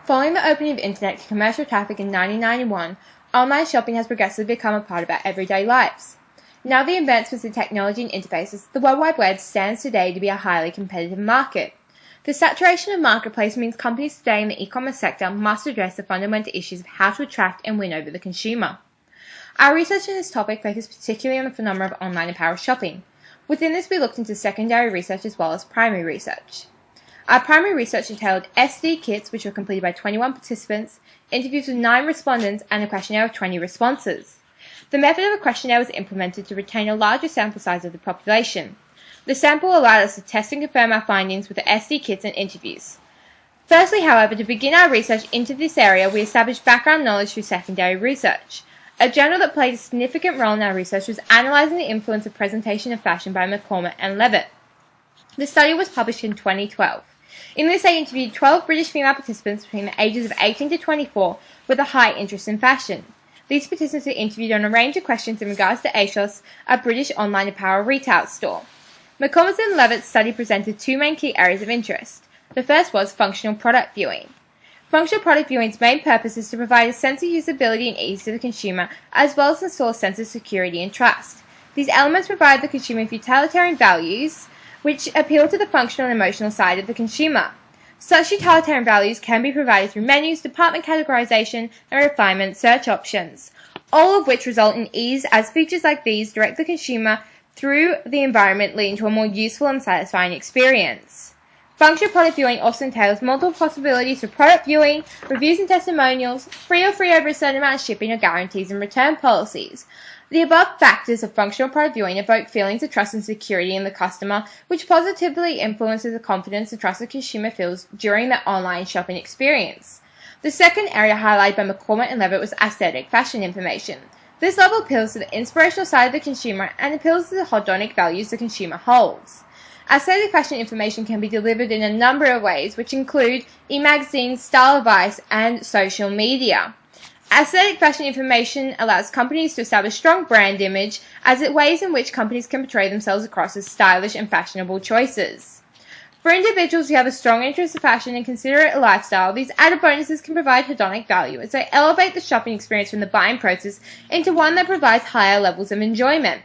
Following the opening of the internet to commercial traffic in 1991, online shopping has progressively become a part of our everyday lives. Now the advancements in technology and interfaces, the World Wide Web stands today to be a highly competitive market. The saturation of marketplace means companies today in the e-commerce sector must address the fundamental issues of how to attract and win over the consumer. Our research on this topic focused particularly on the phenomenon of online apparel shopping. Within this, we looked into secondary research as well as primary research. Our primary research entailed SD kits, which were completed by 21 participants, interviews with 9 respondents, and a questionnaire of 20 responses. The method of a questionnaire was implemented to retain a larger sample size of the population. The sample allowed us to test and confirm our findings with the SD kits and interviews. Firstly, however, to begin our research into this area, we established background knowledge through secondary research. A journal that played a significant role in our research was analysing the influence of presentation of fashion by McCormick and Levitt. The study was published in 2012. In this, they interviewed 12 British female participants between the ages of 18 to 24 with a high interest in fashion. These participants were interviewed on a range of questions in regards to ASOS, a British online apparel retail store. McCormick and Levitt's study presented 2 main key areas of interest. The first was functional product viewing. Functional product viewing's main purpose is to provide a sense of usability and ease to the consumer, as well as install a sense of security and trust. These elements provide the consumer with utilitarian values, which appeal to the functional and emotional side of the consumer. Such utilitarian values can be provided through menus, department categorization, and refinement search options, all of which result in ease as features like these direct the consumer through the environment, leading to a more useful and satisfying experience. Functional product viewing also entails multiple possibilities for product viewing, reviews and testimonials, free or free over a certain amount of shipping or guarantees and return policies. The above factors of functional product viewing evoke feelings of trust and security in the customer, which positively influences the confidence and trust the consumer feels during their online shopping experience. The second area highlighted by McCormick and Levitt was aesthetic fashion information. This level appeals to the inspirational side of the consumer and appeals to the hedonic values the consumer holds. Aesthetic fashion information can be delivered in a number of ways, which include e-magazines, style advice, and social media. Aesthetic fashion information allows companies to establish strong brand image as it ways in which companies can portray themselves across as stylish and fashionable choices. For individuals who have a strong interest in fashion and consider it a lifestyle, these added bonuses can provide hedonic value as they elevate the shopping experience from the buying process into one that provides higher levels of enjoyment.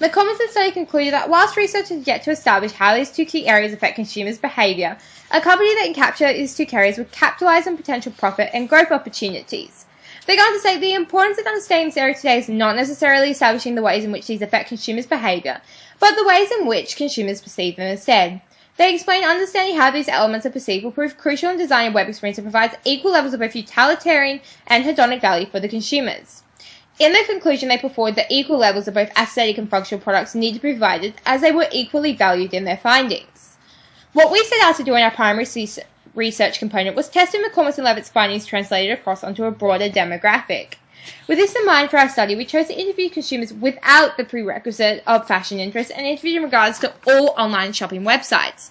McCormick's study concluded that whilst research has yet to establish how these 2 key areas affect consumers' behaviour, a company that can capture these 2 areas would capitalise on potential profit and growth opportunities. They go on to say the importance of understanding this area today is not necessarily establishing the ways in which these affect consumers' behaviour, but the ways in which consumers perceive them instead. They explain understanding how these elements are perceived will prove crucial in designing a web experience that provides equal levels of both utilitarian and hedonic value for the consumers. In their conclusion, they put forward that equal levels of both aesthetic and functional products need to be provided as they were equally valued in their findings. What we set out to do in our primary research component was testing McCormick and Levitt's findings translated across onto a broader demographic. With this in mind for our study, we chose to interview consumers without the prerequisite of fashion interest and interviewed in regards to all online shopping websites.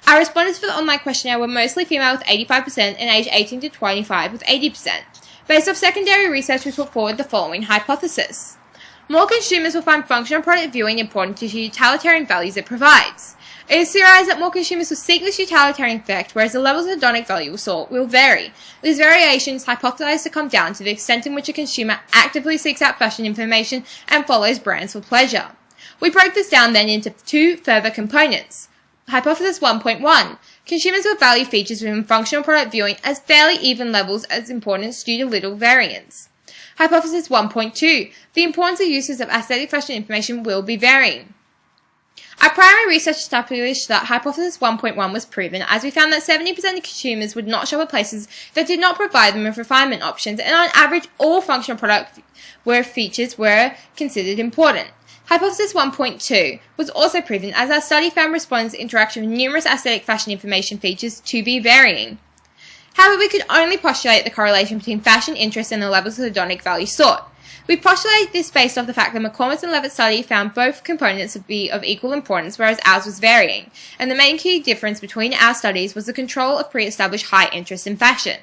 Our respondents for the online questionnaire were mostly female with 85% and age 18 to 25 with 80%. Based off secondary research, we put forward the following hypothesis. More consumers will find functional product viewing important to the utilitarian values it provides. It is theorized that more consumers will seek this utilitarian effect, whereas the levels of hedonic value sought will vary. These variations hypothesized to come down to the extent in which a consumer actively seeks out fashion information and follows brands for pleasure. We broke this down then into 2 further components. Hypothesis 1.1. Consumers will value features within functional product viewing as fairly even levels as importance due to little variance. Hypothesis 1.2. The importance of uses of aesthetic fashion information will be varying. Our primary research established that hypothesis 1.1 was proven as we found that 70% of consumers would not shop at places that did not provide them with refinement options, and on average all functional product features were considered important. Hypothesis 1.2 was also proven as our study found respondents' interaction with numerous aesthetic fashion information features to be varying. However, we could only postulate the correlation between fashion interest and the levels of hedonic value sought. We postulate this based off the fact that McCormick and Levitt's study found both components to be of equal importance, whereas ours was varying, and the main key difference between our studies was the control of pre-established high interest in fashion.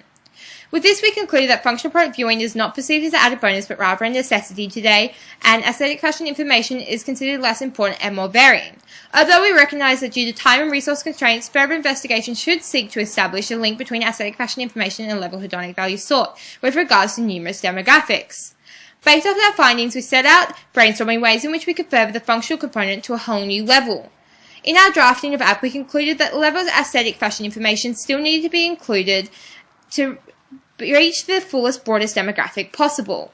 With this, we concluded that functional product viewing is not perceived as an added bonus, but rather a necessity today, and aesthetic fashion information is considered less important and more varying. Although we recognise that due to time and resource constraints, further investigation should seek to establish a link between aesthetic fashion information and the level of hedonic value sought, with regards to numerous demographics. Based off our findings, we set out brainstorming ways in which we could further the functional component to a whole new level. In our drafting of app, we concluded that levels of aesthetic fashion information still needed to be included to reach the fullest, broadest demographic possible.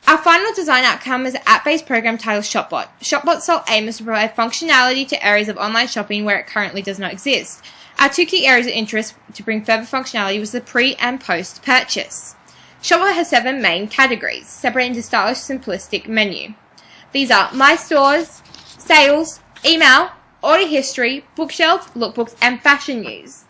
Our final design outcome is an app-based program titled ShopBot. ShopBot's sole aim is to provide functionality to areas of online shopping where it currently does not exist. Our two key areas of interest to bring further functionality was the pre- and post-purchase. ShopBot has 7 main categories, separated into stylish, simplistic menu. These are My Stores, Sales, Email, Order History, Bookshelf, Lookbooks, and Fashion News.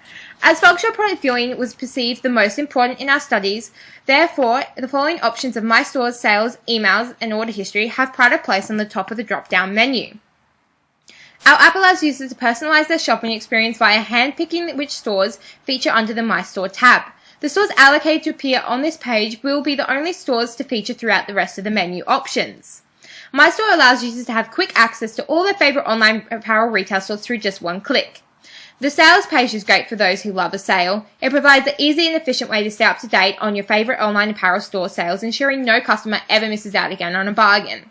As functional product viewing was perceived the most important in our studies, therefore, the following options of My Stores, Sales, Emails, and Order History have pride of place on the top of the drop-down menu. Our app allows users to personalize their shopping experience via hand-picking which stores feature under the My Store tab. The stores allocated to appear on this page will be the only stores to feature throughout the rest of the menu options. My Store allows users to have quick access to all their favorite online apparel retail stores through just one click. The sales page is great for those who love a sale. It provides an easy and efficient way to stay up to date on your favorite online apparel store sales, ensuring no customer ever misses out again on a bargain.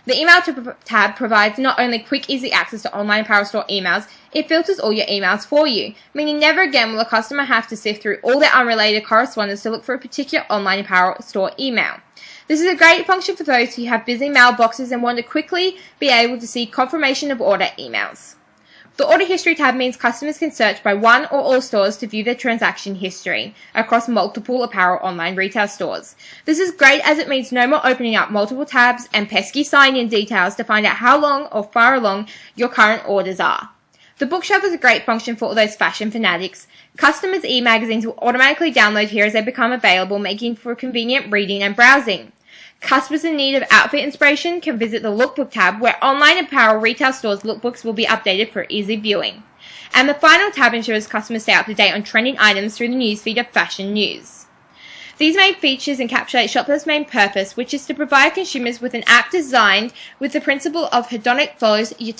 The Email tab provides not only quick, easy access to online apparel store emails, it filters all your emails for you, meaning never again will a customer have to sift through all their unrelated correspondence to look for a particular online apparel store email. This is a great function for those who have busy mailboxes and want to quickly be able to see confirmation of order emails. The Order History tab means customers can search by one or all stores to view their transaction history across multiple apparel online retail stores. This is great as it means no more opening up multiple tabs and pesky sign-in details to find out how long or far along your current orders are. The Bookshelf is a great function for all those fashion fanatics. Customers' e-magazines will automatically download here as they become available, making for convenient reading and browsing. Customers in need of outfit inspiration can visit the Lookbook tab, where online apparel retail stores' lookbooks will be updated for easy viewing. And the final tab ensures customers stay up to date on trending items through the newsfeed of fashion news. These main features encapsulate ShopBot's main purpose, which is to provide consumers with an app designed with the principle of hedonic follows your